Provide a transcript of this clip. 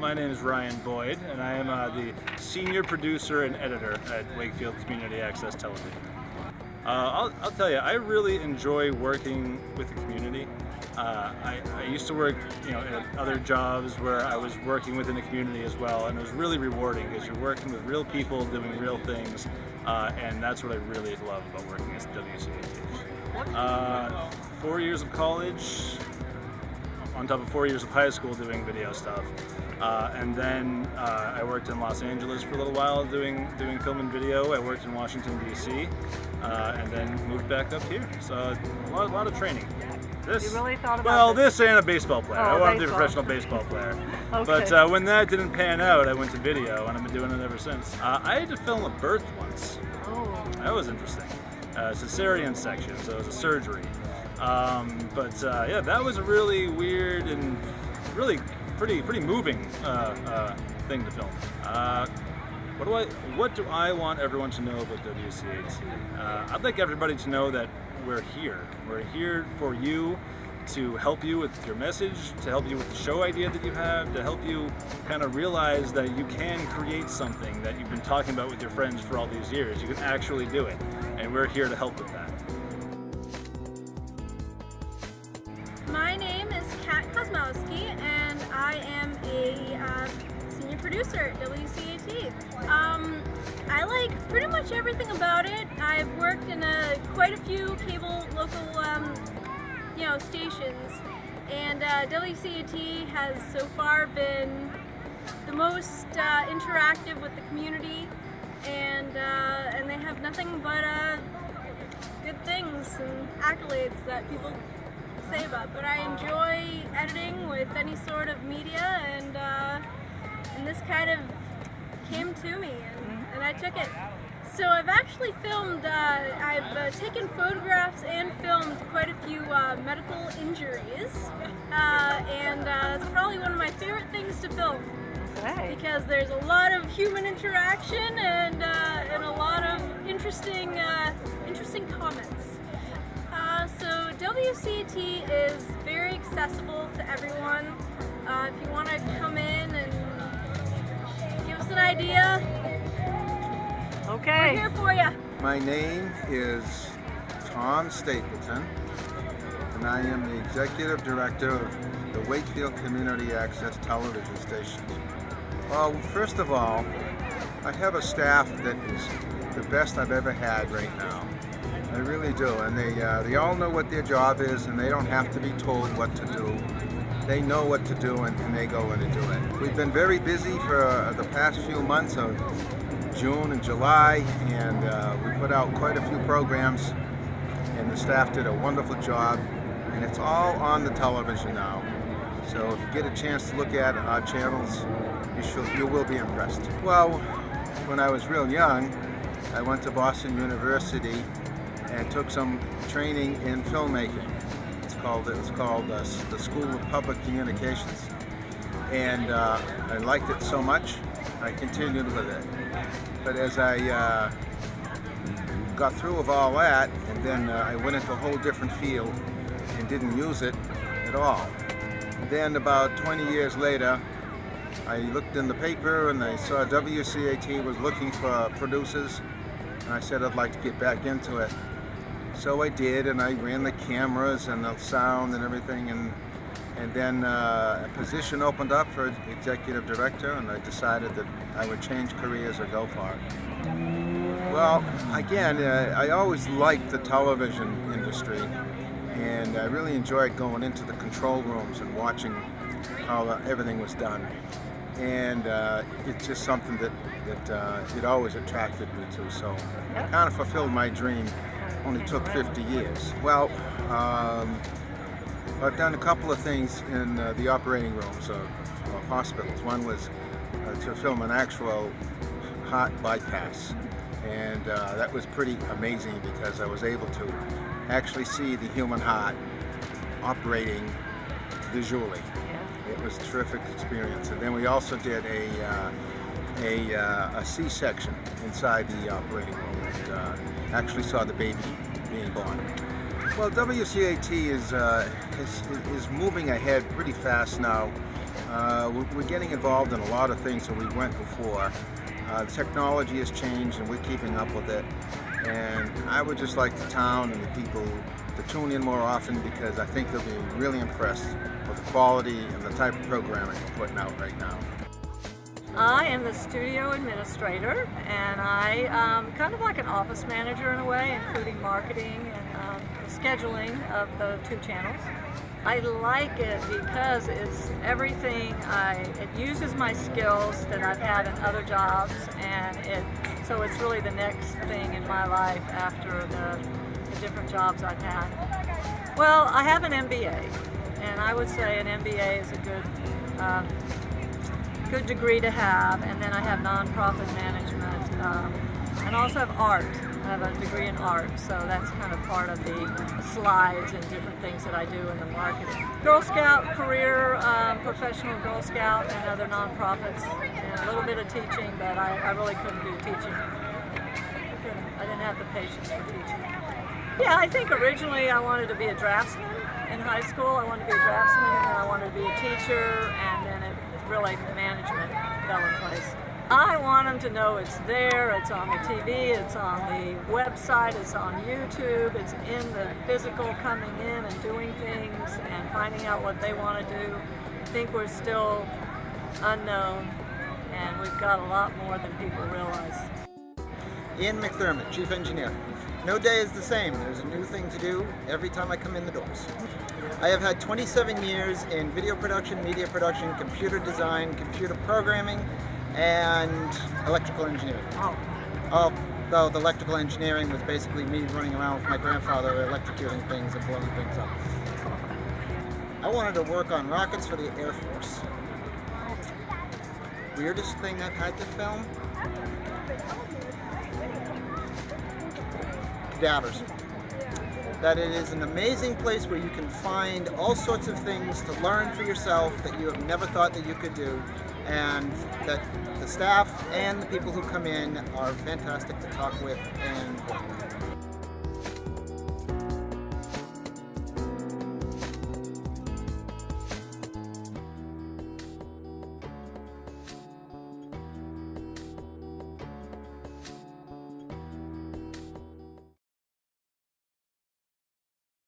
my name is Ryan Boyd, and I am the senior producer and editor at Wakefield Community Access Television. I'll tell you, I really enjoy working with the community. I used to work, at other jobs where I was working within the community as well, and it was really rewarding because you're working with real people doing real things, and that's what I really love about working at WCAT. 4 years of college, on top of 4 years of high school doing video stuff, and then I worked in Los Angeles for a little while doing film and video. I worked in Washington D.C. And then moved back up here. So a lot of training. You really thought about this and a baseball player. I wanted to be a professional baseball player. Okay. But when that didn't pan out, I went to video, and I've been doing it ever since. I had to film a birth once. Oh. That was interesting. Cesarean section, so it was a surgery. Yeah, that was a really weird and really pretty moving thing to film. What do I want everyone to know about WCAT? I'd like everybody to know that we're here. We're here for you, to help you with your message, to help you with the show idea that you have, to help you kind of realize that you can create something that you've been talking about with your friends for all these years. You can actually do it, and we're here to help with that. My name is Kosmowski, and I am a senior producer at WCAT. I like pretty much everything about it. I've worked in quite a few cable local stations, and WCAT has so far been the most interactive with the community, and they have nothing but good things and accolades that people say about. But I enjoy editing with any sort of media, and this kind of came to me, and I took it. So I've actually filmed, I've taken photographs and filmed quite a few medical injuries, and it's probably one of my favorite things to film. Okay. Because there's a lot of human interaction and a lot of interesting comments. So WCAT is very accessible to everyone. If you want to come in and give us an idea, Okay. we're here for you. My name is Tom Stapleton, and I am the Executive Director of the Wakefield Community Access Television Station. Well, first of all, I have a staff that is the best I've ever had right now. I really do, and they all know what their job is, and they don't have to be told what to do. They know what to do, and they go in and do it. We've been very busy for the past few months of June and July, and we put out quite a few programs, and the staff did a wonderful job, and it's all on the television now. So if you get a chance to look at our channels, you will be impressed. Well, when I was real young, I went to Boston University and took some training in filmmaking. It was called the School of Public Communications, and I liked it so much I continued with it. But as I got through with all that, and then I went into a whole different field and didn't use it at all. Then about 20 years later, I looked in the paper and I saw WCAT was looking for producers, and I said I'd like to get back into it. So I did, and I ran the cameras and the sound and everything, and then a position opened up for executive director, and I decided that I would change careers or go for it. Well, again, I always liked the television industry, and I really enjoyed going into the control rooms and watching how everything was done. And it's just something that it always attracted me to, so it kind of fulfilled my dream. Only took 50 years. Well, I've done a couple of things in the operating rooms of hospitals. One was to film an actual heart bypass, and that was pretty amazing because I was able to actually see the human heart operating visually. It was a terrific experience. And then we also did a C-section inside the operating room, and actually saw the baby being born. Well, WCAT is moving ahead pretty fast now. We're getting involved in a lot of things that we weren't before. The technology has changed and we're keeping up with it. And I would just like the town and the people to tune in more often, because I think they'll be really impressed with the quality and the type of programming we're putting out right now. I am the studio administrator, and I kind of like an office manager in a way, including marketing and the scheduling of the 2 channels. I like it because it's everything. It uses my skills that I've had in other jobs, and so it's really the next thing in my life after the different jobs I've had. Well, I have an MBA, and I would say an MBA is a good degree to have. And then I have nonprofit management, and also have art. I have a degree in art, so that's kind of part of the slides and different things that I do in the marketing. Girl Scout career, professional Girl Scout and other nonprofits, and a little bit of teaching, but I really couldn't do teaching. I didn't have the patience for teaching. Yeah, I think originally I wanted to be a draftsman. In high school I wanted to be a draftsman, and then I wanted to be a teacher, and then the management fell in place. I want them to know it's there, it's on the TV, it's on the website, it's on YouTube, it's in the physical, coming in and doing things and finding out what they want to do. I think we're still unknown, and we've got a lot more than people realize. Ian McDermott, Chief Engineer. No day is the same. There's a new thing to do every time I come in the doors. I have had 27 years in video production, media production, computer design, computer programming, and electrical engineering. Though the electrical engineering was basically me running around with my grandfather electrocuting things and blowing things up. I wanted to work on rockets for the Air Force. Weirdest thing I've had to film? Cadavers. That it is an amazing place where you can find all sorts of things to learn for yourself that you have never thought that you could do, and that the staff and the people who come in are fantastic to talk with and work with.